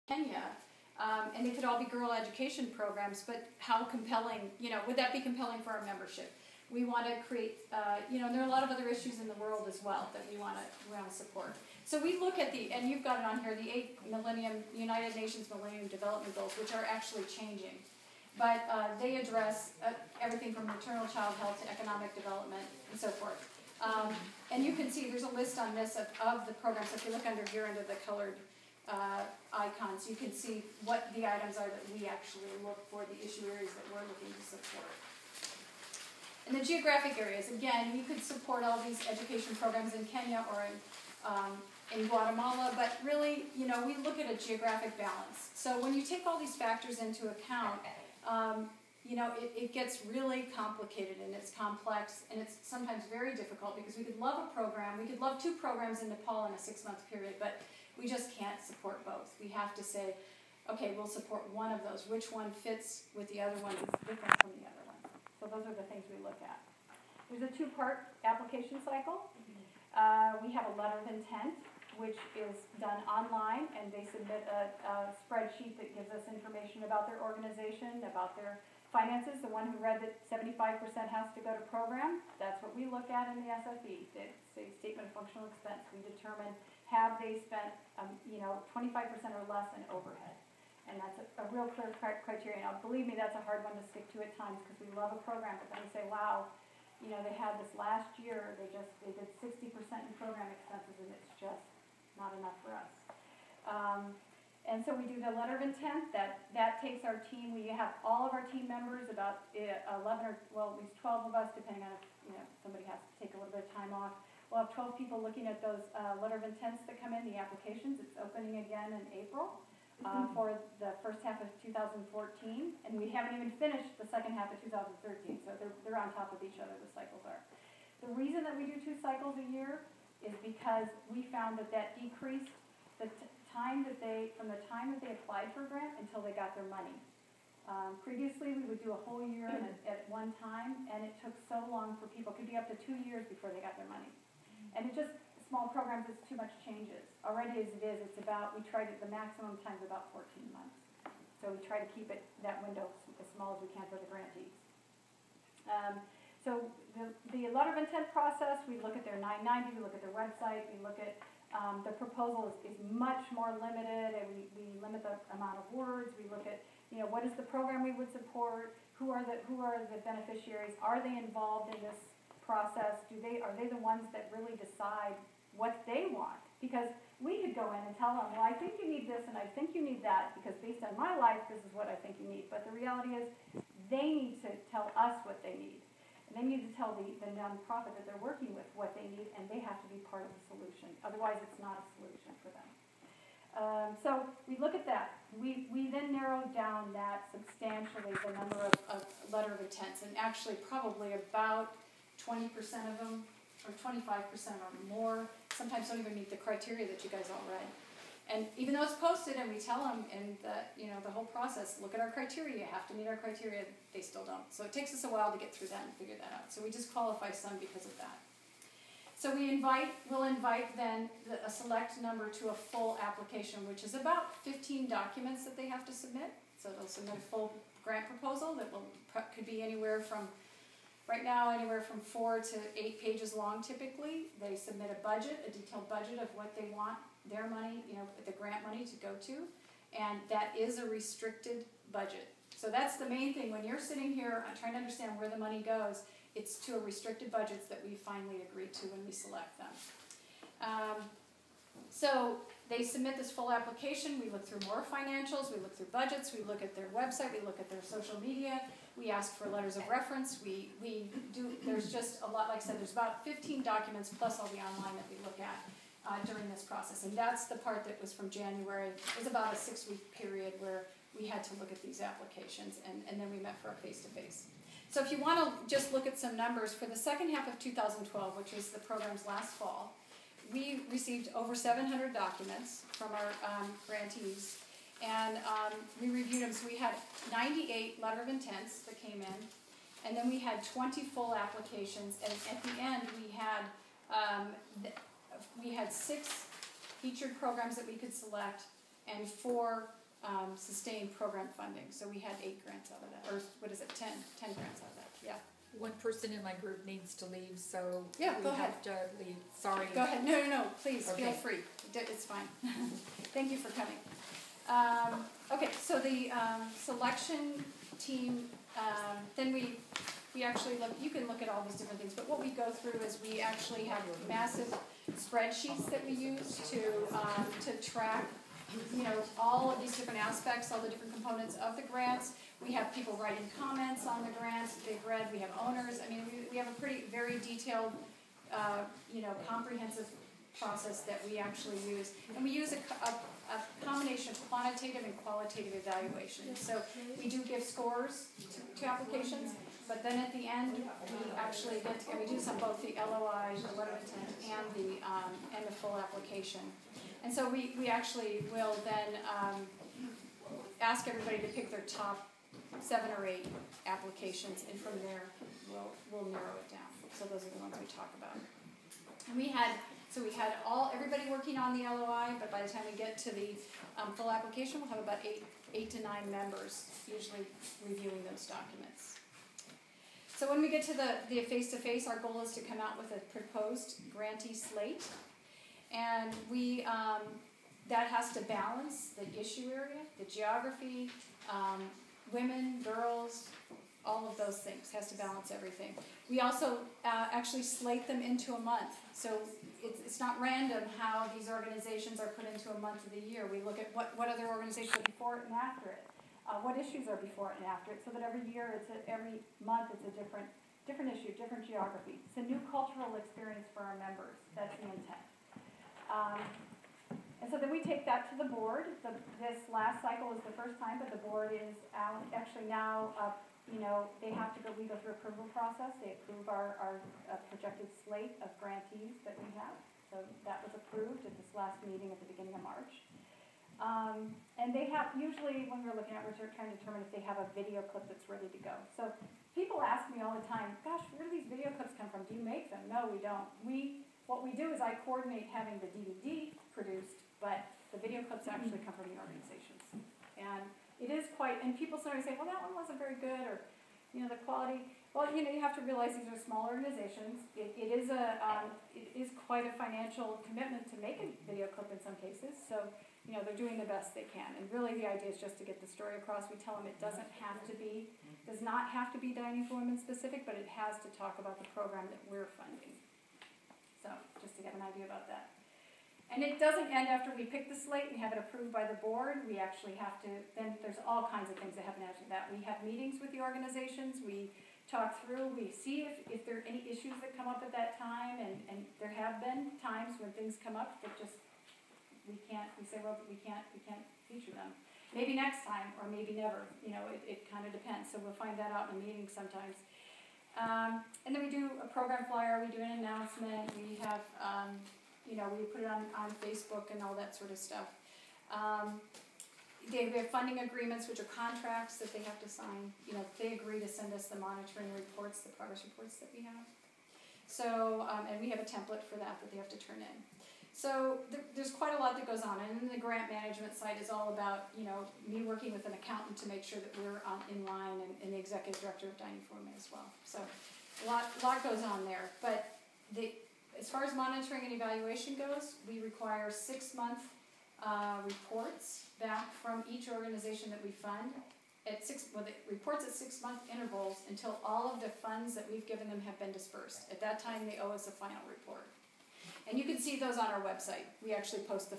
Kenya, and they could all be girl education programs, but how compelling, would that be compelling for our membership? We want to create, there are a lot of other issues in the world as well that we want to support. So we look at and you've got it on here, the 8 United Nations Millennium Development Goals, which are actually changing. But they address everything from maternal child health to economic development and so forth. And you can see there's a list on this of the programs. If you look under here under the colored icons, you can see what the items are that we actually look for, the issue areas that we're looking to support. And the geographic areas, again, you could support all these education programs in Kenya or in Guatemala, but really, we look at a geographic balance. So when you take all these factors into account, it gets really complicated and it's complex and it's sometimes very difficult because we could love a program, we could love 2 programs in Nepal in a 6-month period, but we just can't support both. We have to say, okay, we'll support one of those. Which one fits with the other one is different from the other one. So those are the things we look at. There's a 2-part application cycle. We have a letter of intent, which is done online, and they submit a spreadsheet that gives us information about their organization, about their finances. The one who read that 75% has to go to program, that's what we look at in the SFE. It's a statement of functional expense. We determine, have they spent 25% or less in overhead? And that's a real clear criteria. Now, believe me, that's a hard one to stick to at times because we love a program, but then we say, wow, they had this last year, they did 60% in program expenses, and it's just not enough for us. And so we do the letter of intent. That takes our team. We have all of our team members, about 11 or, well, at least 12 of us, depending on if somebody has to take a little bit of time off. We'll have 12 people looking at those letter of intents that come in, the applications. It's opening again in April for the first half of 2014, and we haven't even finished the second half of 2013, so they're on top of each other, the cycles are. The reason that we do 2 cycles a year is because we found that decreased the time from the time that they applied for a grant until they got their money. Previously, we would do a whole year at one time, and it took so long for people. It could be up to 2 years before they got their money. And it just, small programs, it's too much changes. Already as it is, we tried it, the maximum time is about 14 months. So we try to keep that window as small as we can for the grantees. So the letter of intent process, we look at their 990, we look at their website, we look at the proposal is much more limited, and we limit the amount of words. We look at what is the program we would support, who are the beneficiaries, are they involved in this process, are they the ones that really decide what they want? Because we could go in and tell them, well, I think you need this and I think you need that because based on my life, this is what I think you need. But the reality is they need to tell us what they need. And they need to tell the nonprofit that they're working with what they need, and they have to be part of the solution. Otherwise, it's not a solution for them. So we look at that. We then narrow down that substantially, the number of letter of intents, and actually probably about 20% of them, or 25% or more, sometimes don't even meet the criteria that you guys all read. And even though it's posted and we tell them in the whole process, look at our criteria, you have to meet our criteria, they still don't. So it takes us a while to get through that and figure that out. So we disqualify some because of that. So we'll invite then a select number to a full application, which is about 15 documents that they have to submit. So they'll submit a full grant proposal that could be anywhere from, right now, anywhere from 4 to 8 pages long typically. They submit a budget, a detailed budget of what they want their money, the grant money to go to, and that is a restricted budget. So that's the main thing. When you're sitting here trying to understand where the money goes, it's to a restricted budgets that we finally agreed to when we select them. So they submit this full application. We look through more financials. We look through budgets. We look at their website. We look at their social media. We ask for letters of reference. There's just a lot, like I said, there's about 15 documents plus all the online that we look at during this process. And that's the part that was from January. It was about a 6-week period where we had to look at these applications, and then we met for a face-to-face. So if you want to just look at some numbers, for the second half of 2012, which was the program's last fall, we received over 700 documents from our grantees, and we reviewed them. So we had 98 letter of intents that came in, and then we had 20 full applications, and at the end we had 6 featured programs that we could select, and 4 sustained program funding. So we had 8 grants out of that, or what is it, 10 grants out of that, yeah. One person in my group needs to leave, so Yeah, we go ahead. have to leave. Sorry. Go ahead. No, please, Okay. feel free. It's fine. Thank you for coming. Okay, so the selection team, then we actually look, you can look at all these different things, but what we go through is we actually have massive spreadsheets that we use to track, you know, all of these different aspects, all the different components of the grants. We have people writing comments on the grants that they've read. We have owners. I mean, we have a very detailed, you know, comprehensive process that we actually use. And we use a combination of quantitative and qualitative evaluation. So we do give scores to applications, but then at the end, we actually get to, and we do this on both the LOI, the letter of intent, and the full application. And so we actually will then ask everybody to pick their top 7 or 8 applications, and from there we'll narrow it down. So those are the ones we talk about. And we had everybody working on the LOI, but by the time we get to the full application, we'll have about 8 to 9 members usually reviewing those documents. So when we get to the face-to-face, our goal is to come out with a proposed grantee slate, and we that has to balance the issue area, the geography, women, girls, all of those things, has to balance everything. We also actually slate them into a month. So it's not random how these organizations are put into a month of the year. We look at what other organizations are before it and after it. What issues are before it and after it, so that every year, every month it's a different issue, different geography. It's a new cultural experience for our members. That's the intent. And so then we take that to the board. This last cycle is the first time, but the board is actually now, you know, they have to go, we go through approval process. They approve our projected slate of grantees that we have. So that was approved at this last meeting at the beginning of March. And they have, usually when we're looking at, we're trying to determine if they have a video clip that's ready to go. So people ask me all the time, gosh, where do these video clips come from? Do you make them? No, we don't. What we do is I coordinate having the DVD produced, but the video clips actually come from the organizations. And it is quite, and people sometimes say, well, that one wasn't very good, or, you know, the quality. Well, you know, you have to realize these are small organizations. It is quite a financial commitment to make a video clip in some cases. So, you know, they're doing the best they can. And really the idea is just to get the story across. We tell them it does not have to be Dining for Women specific, but it has to talk about the program that we're funding. So, just to get an idea about that. And it doesn't end after we pick the slate and have it approved by the board. We actually have to, then there's all kinds of things that happen after that. We have meetings with the organizations. We talk through, we see if there are any issues that come up at that time, and there have been times when things come up that just, we say, well, we can't feature them. Maybe next time, or maybe never, you know, it kind of depends. So we'll find that out in a meeting sometimes. And then we do a program flyer, we do an announcement, we have, you know, we put it on Facebook and all that sort of stuff. They have funding agreements, which are contracts that they have to sign. You know, they agree to send us the monitoring reports, the progress reports that we have. So, and we have a template for that they have to turn in. So there's quite a lot that goes on. And then the grant management side is all about, you know, me working with an accountant to make sure that we're in line, and the executive director of Dining for Women as well. So a lot goes on there. But as far as monitoring and evaluation goes, we require 6-month reports back from each organization that we fund. Reports at 6-month intervals until all of the funds that we've given them have been dispersed. At that time, they owe us a final report. And you can see those on our website. We actually post the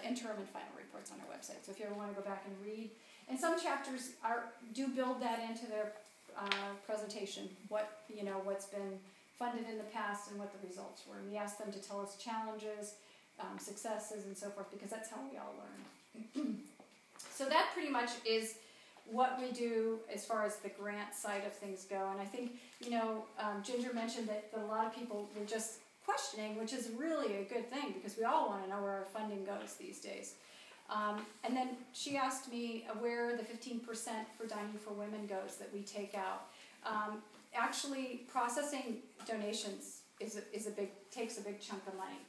interim and final reports on our website. So if you ever want to go back and read, and some chapters do build that into their presentation. What's been funded in the past and what the results were. And we ask them to tell us challenges, successes, and so forth, because that's how we all learn. So that pretty much is what we do as far as the grant side of things go. And I think, you know, Ginger mentioned that a lot of people were just questioning, which is really a good thing, because we all want to know where our funding goes these days. And then she asked me where the 15% for Dining for Women goes that we take out. Actually, processing donations takes a big chunk of money.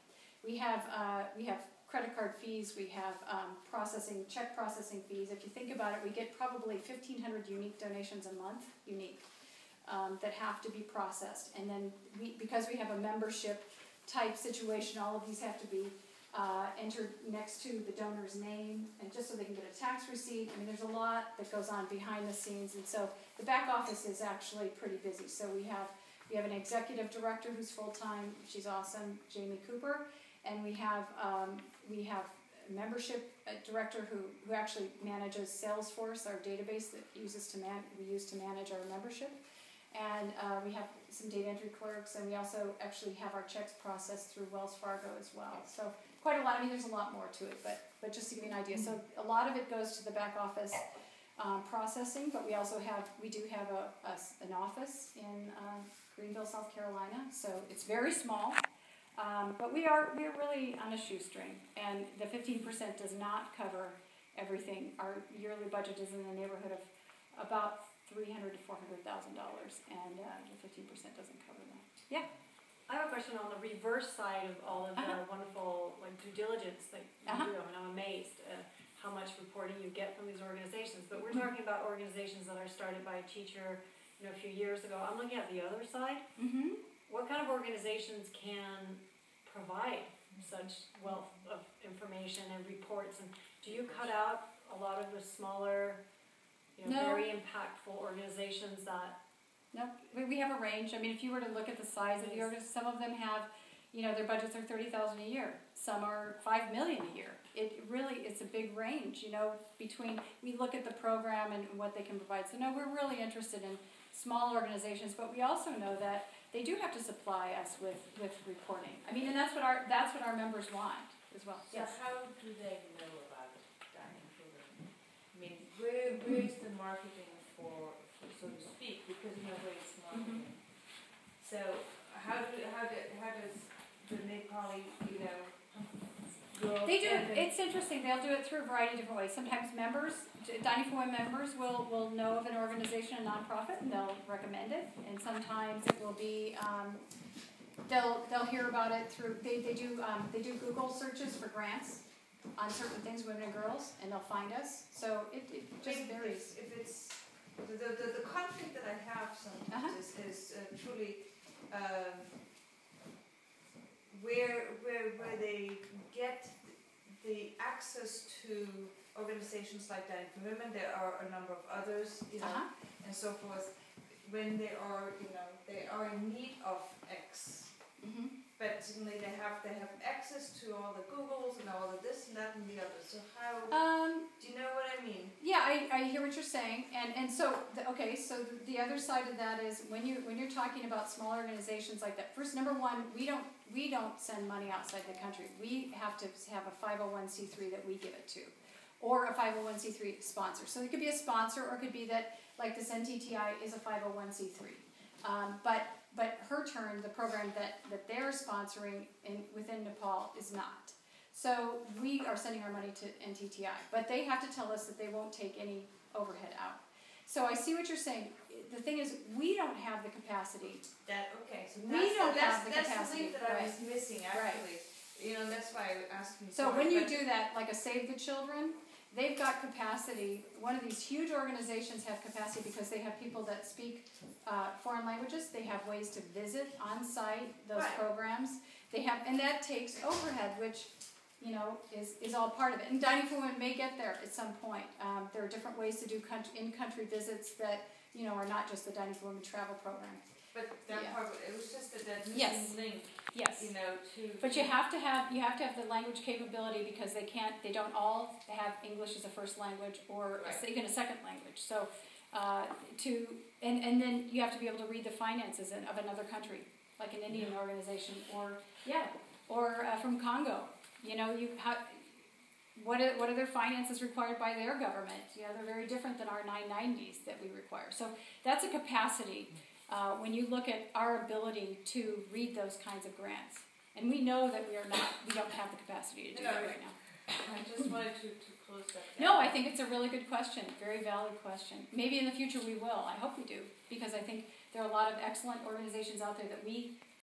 We have credit card fees, we have check processing fees. If you think about it, we get probably 1,500 unique donations a month, that have to be processed. And then because we have a membership type situation, all of these have to be entered next to the donor's name, and just so they can get a tax receipt. I mean, there's a lot that goes on behind the scenes, and so the back office is actually pretty busy. So we have an executive director who's full-time. She's awesome, Jamie Cooper, and we have a membership director who actually manages Salesforce, our database that we use to manage our membership. And we have some data entry clerks, and we also actually have our checks processed through Wells Fargo as well. So quite a lot. I mean, there's a lot more to it, but just to give you an idea. So a lot of it goes to the back office processing, but we do have an office in Greenville, South Carolina. So it's very small, but we're really on a shoestring, and the 15% does not cover everything. Our yearly budget is in the neighborhood of about $300,000 to $400,000, and the 15% doesn't cover that. Yeah. I have a question on the reverse side of all of the wonderful due diligence that you do. I mean, I'm amazed at how much reporting you get from these organizations. But we're talking about organizations that are started by a teacher, a few years ago. I'm looking at the other side. What kind of organizations can provide such wealth of information and reports? And do you cut out a lot of the smaller, very impactful organizations that? No, we have a range. I mean, if you were to look at the size of the organization, some of them have, their budgets are $30,000 a year. Some are $5 million a year. It's a big range, between, we look at the program and what they can provide. So no, we're really interested in small organizations, but we also know that they do have to supply us with reporting. I mean, and that's what our members want as well. So how do they know about dining program? I mean, where is the marketing for, so to speak, because where it's marketing. So how does the Nepali, they do it. It's interesting. They'll do it through a variety of different ways. Sometimes Dining for Women members will know of an organization, a nonprofit, and they'll recommend it. And sometimes it will be they'll hear about it through they do Google searches for grants on certain things, women and girls, and they'll find us. So it just varies. If it's the conflict that I have sometimes is truly where they get the access to organizations like Dining for Women. There are a number of others, and so forth. When they are in need of X, but suddenly they have access to all the Googles and all the this and that and the other. So how do you know what I mean? Yeah, I hear what you're saying, and so the other side of that is when you're talking about small organizations like that. First, number one, we don't send money outside the country. We have to have a 501c3 that we give it to, or a 501c3 sponsor. So it could be a sponsor, or it could be that, like this NTTI is a 501c3. But her turn, the program that they're sponsoring within Nepal is not. So we are sending our money to NTTI, but they have to tell us that they won't take any overhead out. So I see what you're saying. The thing is, we don't have the capacity. So have the capacity. That's the link that I was missing, actually. Right. That's why I asked you. So when you do that, like a Save the Children, they've got capacity. One of these huge organizations have capacity because they have people that speak foreign languages. They have ways to visit on site those programs. They have, and that takes overhead, which is all part of it. And Dining for Women may get there at some point. There are different ways to do in-country visits that are not just the Dining for Women travel program. But that part, it was just that missing link. Yes. But you have to have the language capability, because they don't all have English as a first language or even a second language. So and then you have to be able to read the finances of another country, like an Indian organization or from Congo. What are their finances required by their government? They're very different than our 990s that we require. So that's a capacity. When you look at our ability to read those kinds of grants. And we know that we don't have the capacity to do that right now. I just wanted to close that down. No, I think it's a really good question, very valid question. Maybe in the future we will. I hope we do, because I think there are a lot of excellent organizations out there that we